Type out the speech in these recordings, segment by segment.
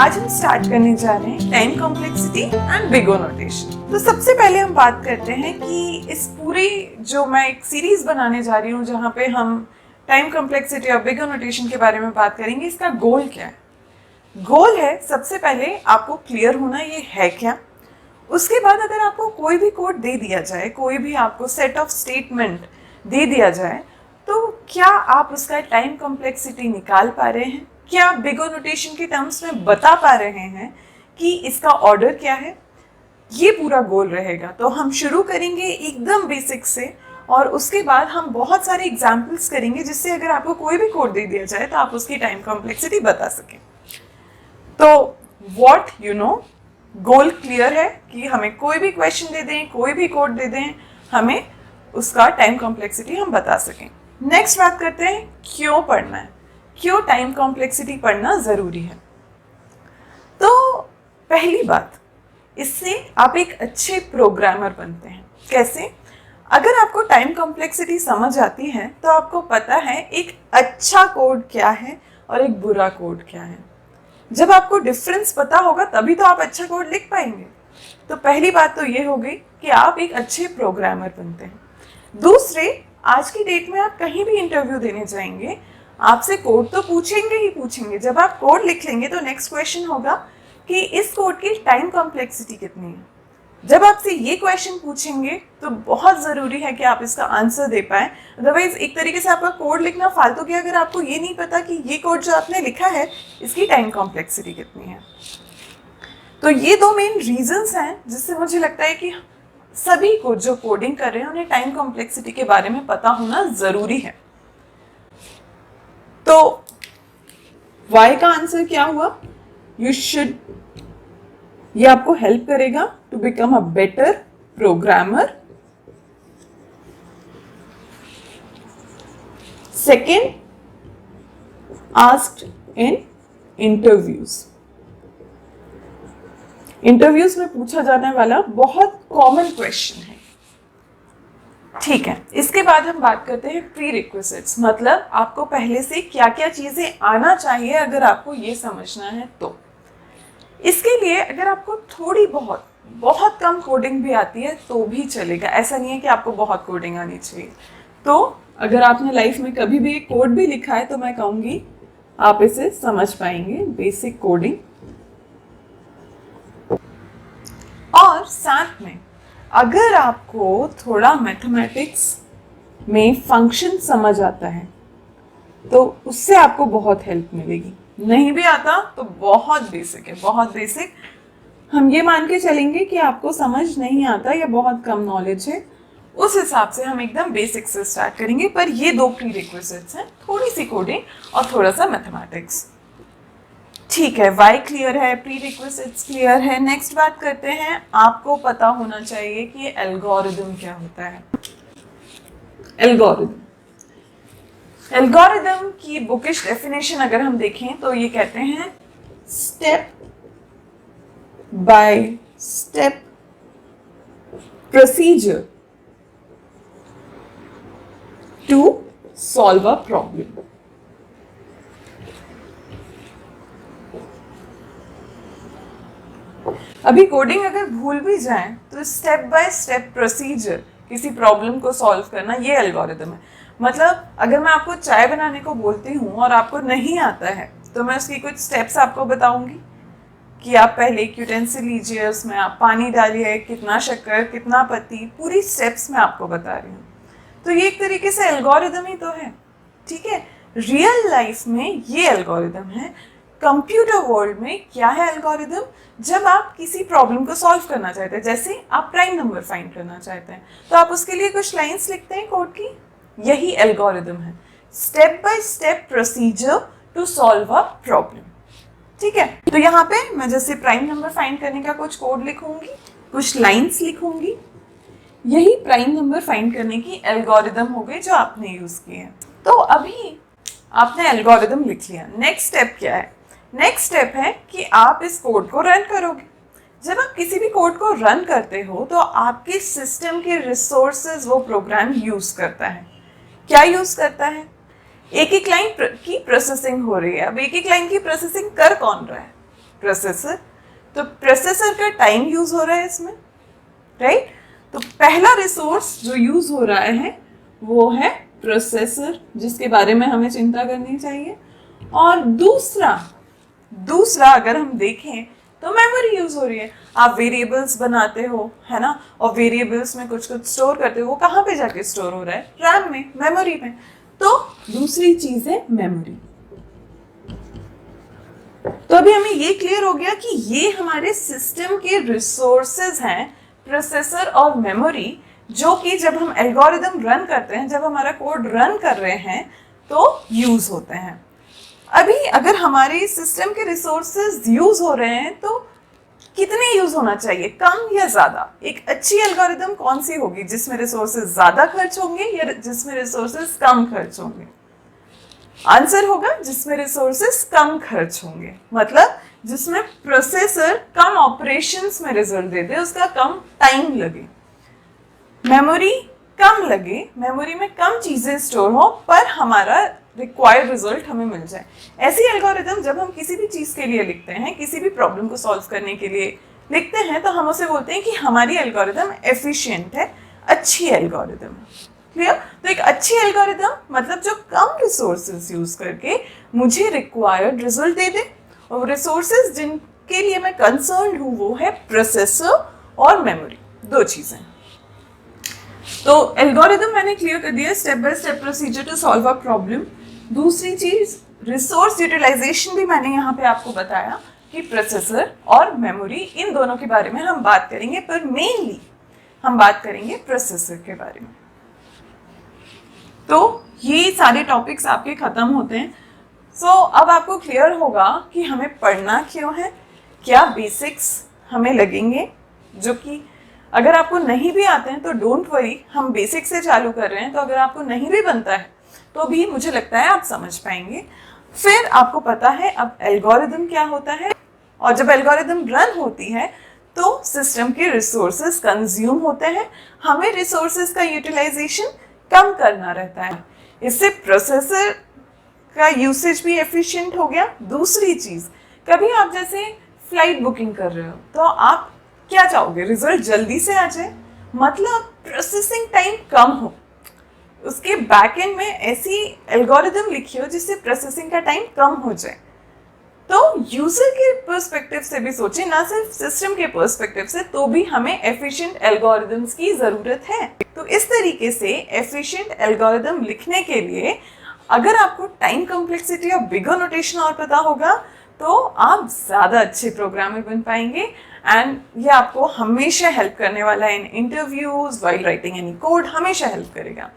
आज हम स्टार्ट करने जा रहे हैं time complexity and big O notation. तो सबसे पहले हम बात करते हैं कि इस पूरी जो मैं एक सीरीज बनाने जा रही हूँ जहाँ पे हम टाइम कॉम्प्लेक्सिटी और बिग ओ नोटेशन के बारे में बात करेंगे, इसका गोल क्या है। गोल है सबसे पहले आपको क्लियर होना ये है क्या। उसके बाद अगर आपको कोई भी कोड दे दिया जाए, कोई भी आपको सेट ऑफ स्टेटमेंट दे दिया जाए, तो क्या आप उसका टाइम कॉम्प्लेक्सिटी निकाल पा रहे हैं, क्या बिग ओ नोटेशन के टर्म्स में बता पा रहे हैं कि इसका ऑर्डर क्या है। ये पूरा गोल रहेगा। तो हम शुरू करेंगे एकदम बेसिक से और उसके बाद हम बहुत सारे एग्जाम्पल्स करेंगे जिससे अगर आपको कोई भी कोड दे दिया जाए तो आप उसकी टाइम कॉम्प्लेक्सिटी बता सकें। तो what you know, goal clear है कि हमें कोई भी क्वेश्चन दे दें, कोई भी कोड दे दें, हमें उसका टाइम कॉम्प्लेक्सिटी हम बता सकें। नेक्स्ट बात करते हैं क्यों पढ़ना है, क्यों टाइम कॉम्प्लेक्सिटी पढ़ना ज़रूरी है। तो पहली बात, इससे आप एक अच्छे प्रोग्रामर बनते हैं। कैसे? अगर आपको टाइम कॉम्प्लेक्सिटी समझ आती है तो आपको पता है एक अच्छा कोड क्या है और एक बुरा कोड क्या है। जब आपको डिफरेंस पता होगा तभी तो आप अच्छा कोड लिख पाएंगे। तो पहली बात तो ये हो गई कि आप एक अच्छे प्रोग्रामर बनते हैं। दूसरे, आज की डेट में आप कहीं भी इंटरव्यू देने जाएंगे, आपसे कोड तो पूछेंगे ही पूछेंगे। जब आप कोड लिख लेंगे तो नेक्स्ट क्वेश्चन होगा कि इस कोड की टाइम कॉम्प्लेक्सिटी कितनी है। जब आपसे ये क्वेश्चन पूछेंगे तो बहुत ज़रूरी है कि आप इसका आंसर दे पाएं। अदरवाइज एक तरीके से आपका कोड लिखना फालतू गया अगर आपको ये नहीं पता कि ये कोड जो आपने लिखा है इसकी टाइम कॉम्प्लेक्सिटी कितनी है। तो ये दो मेन रीजंस हैं जिससे मुझे लगता है कि सभी को जो कोडिंग कर रहे हैं उन्हें टाइम कॉम्प्लेक्सिटी के बारे में पता होना ज़रूरी है। तो वाई का आंसर क्या हुआ? यू शुड, ये आपको हेल्प करेगा to become a better programmer. Second, asked in interviews. Interviews में पूछा जाने वाला बहुत कॉमन क्वेश्चन है। ठीक है, इसके बाद हम बात करते हैं प्री रिक्विजिट्स, मतलब आपको पहले से क्या क्या चीजें आना चाहिए अगर आपको ये समझना है तो। इसके लिए अगर आपको थोड़ी बहुत कम कोडिंग भी आती है तो भी चलेगा। ऐसा नहीं है कि आपको बहुत कोडिंग आनी चाहिए। तो अगर आपने लाइफ में कभी भी एक कोड भी लिखा है तो मैं कहूँगी आप इसे समझ पाएंगे, बेसिक कोडिंग। और साथ में अगर आपको थोड़ा मैथमेटिक्स में फंक्शन समझ आता है तो उससे आपको बहुत हेल्प मिलेगी। नहीं भी आता तो बहुत बेसिक है, बहुत बेसिक। हम ये मान के चलेंगे कि आपको समझ नहीं आता या बहुत कम नॉलेज है, उस हिसाब से हम एकदम बेसिक से स्टार्ट करेंगे। पर ये दो प्री रिक्विजिट्स हैं, थोड़ी सी कोडिंग और थोड़ा सा मैथमेटिक्स। ठीक है, वाई क्लियर है, प्री रिक्विजिट्स क्लियर है। नेक्स्ट बात करते हैं, आपको पता होना चाहिए कि ये एल्गोरिदम क्या होता है। एल्गोरिदम की बुकिश डेफिनेशन अगर हम देखें तो ये कहते हैं step by step procedure to solve a problem. अभी कोडिंग अगर भूल भी जाए तो स्टेप बाय स्टेप प्रोसीजर किसी प्रॉब्लम को सॉल्व करना, ये एल्गोरिदम है। मतलब अगर मैं आपको चाय बनाने को बोलती हूँ और आपको नहीं आता है तो मैं उसकी कुछ स्टेप्स आपको बताऊंगी कि आप पहले एक यूटेंसिल लीजिए, उसमें आप पानी डालिए, कितना शक्कर, कितना पत्ती, पूरी स्टेप्स मैं आपको बता रही हूँ। तो ये एक तरीके से एल्गोरिदम ही तो है। ठीक है, रियल लाइफ में ये एल्गोरिदम है। कंप्यूटर वर्ल्ड में क्या है एल्गोरिदम? जब आप किसी प्रॉब्लम को सॉल्व करना चाहते हैं, जैसे आप प्राइम नंबर फाइंड करना चाहते हैं तो आप उसके लिए कुछ लाइंस लिखते हैं कोड की, यही एल्गोरिदम है। Step by step procedure to solve a problem. ठीक है, तो यहाँ पे मैं जैसे प्राइम नंबर फाइंड करने का कुछ कोड लिखूंगी, कुछ लाइंस लिखूंगी, यही प्राइम नंबर फाइंड करने की एल्गोरिदम हो गई जो आपने यूज की है। तो अभी आपने एल्गोरिदम लिख लिया। नेक्स्ट स्टेप क्या है? नेक्स्ट स्टेप है कि आप इस कोड को रन करोगे। जब आप किसी भी कोड को रन करते हो तो आपके सिस्टम के रिसोर्सेज वो प्रोग्राम यूज करता है। क्या यूज करता है? एक एक लाइन की प्रोसेसिंग हो रही है। अब एक एक लाइन की प्रोसेसिंग कर कौन रहा है? प्रोसेसर। तो प्रोसेसर का टाइम यूज हो रहा है इसमें, राइट? तो पहला रिसोर्स जो यूज हो रहा है वो है प्रोसेसर, जिसके बारे में हमें चिंता करनी चाहिए। और दूसरा अगर हम देखें तो मेमोरी यूज हो रही है। आप वेरिएबल्स बनाते हो, है ना, और वेरिएबल्स में कुछ स्टोर करते हो, वो कहाँ पे जाके स्टोर हो रहा है? रैम में, मेमोरी में। तो दूसरी चीज है मेमोरी। तो अभी हमें ये क्लियर हो गया कि ये हमारे सिस्टम के रिसोर्सेज हैं, प्रोसेसर और मेमोरी, जो कि जब हम एल्गोरिदम रन करते हैं, जब हमारा कोड रन कर रहे हैं तो यूज होते हैं। अभी अगर हमारे सिस्टम के रिसोर्सेज यूज हो रहे हैं तो कितने यूज होना चाहिए, कम या ज्यादा? एक अच्छी एल्गोरिदम कौन सी होगी, जिसमें रिसोर्सेज ज्यादा खर्च होंगे या जिसमें रिसोर्सेज कम खर्च होंगे? आंसर होगा जिसमें रिसोर्सेज कम खर्च होंगे, मतलब जिसमें प्रोसेसर कम ऑपरेशंस में रिजल्ट दे दे, उसका कम टाइम लगे, मेमोरी कम लगे, मेमोरी में कम चीजें स्टोर हो, पर हमारा रिक्वायर्ड रिजल्ट हमें मिल जाए। ऐसी एल्गोरिदम जब हम किसी भी चीज के लिए लिखते हैं, किसी भी प्रॉब्लम को सॉल्व करने के लिए लिखते हैं, तो हम उसे बोलते हैं कि हमारी एल्गोरिदम एफिशिएंट है, अच्छी एल्गोरिदम है। क्लियर? तो एक अच्छी एल्गोरिदम मतलब जो कम रिसोर्सेज यूज करके मुझे रिक्वायर्ड रिजल्ट दे दे, और रिसोर्सेज जिनके लिए मैं कंसर्न हूं वो है प्रोसेसर और मेमोरी, दो चीजें। तो एल्गोरिदम मैंने क्लियर कर दिया, step by step procedure to solve a problem. दूसरी चीज रिसोर्स यूटिलाइजेशन भी मैंने यहाँ पे आपको बताया कि प्रोसेसर और मेमोरी, इन दोनों के बारे में हम बात करेंगे, पर मेनली हम बात करेंगे प्रोसेसर के बारे में। तो ये सारे टॉपिक्स आपके खत्म होते हैं। अब आपको क्लियर होगा कि हमें पढ़ना क्यों है, क्या बेसिक्स हमें लगेंगे, जो कि अगर आपको नहीं भी आते हैं तो डोंट वरी, हम बेसिक से चालू कर रहे हैं, तो अगर आपको नहीं भी बनता है तो भी मुझे लगता है आप समझ पाएंगे। फिर आपको पता है अब एल्गोरिदम क्या होता है, और जब एल्गोरिदम रन होती है तो सिस्टम के रिसोर्सेज कंज्यूम होते हैं, हमें रिसोर्सेज का यूटिलाइजेशन कम करना रहता है, इससे प्रोसेसर का यूसेज भी एफिशिएंट हो गया। दूसरी चीज, कभी आप जैसे फ्लाइट बुकिंग कर रहे हो तो आप क्या चाहोगे, रिजल्ट जल्दी से आ जाए, मतलब प्रोसेसिंग टाइम कम हो, उसके बैकएंड में ऐसी एल्गोरिदम लिखी हो जिससे प्रोसेसिंग का टाइम कम हो जाए। तो यूजर के पर्सपेक्टिव से भी सोचें, ना सिर्फ सिस्टम के पर्सपेक्टिव से, तो भी हमें एफिशिएंट एल्गोरिदम्स की जरूरत है। तो इस तरीके से एफिशिएंट एल्गोरिदम लिखने के लिए अगर आपको टाइम कॉम्प्लेक्सिटी और बिगर नोटेशन और पता होगा तो आप ज्यादा अच्छे प्रोग्रामर बन पाएंगे, एंड ये आपको हमेशा हेल्प करने वाला है in interviews, while writing any code, हमेशा हेल्प करेगा।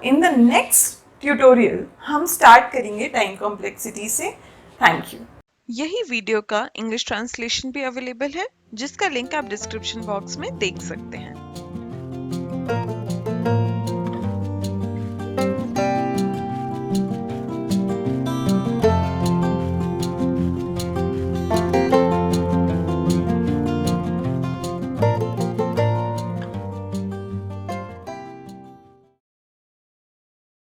इन द नेक्स्ट ट्यूटोरियल हम स्टार्ट करेंगे टाइम कॉम्प्लेक्सिटी से। Thank you. यही वीडियो का इंग्लिश ट्रांसलेशन भी अवेलेबल है, जिसका लिंक आप डिस्क्रिप्शन बॉक्स में देख सकते हैं।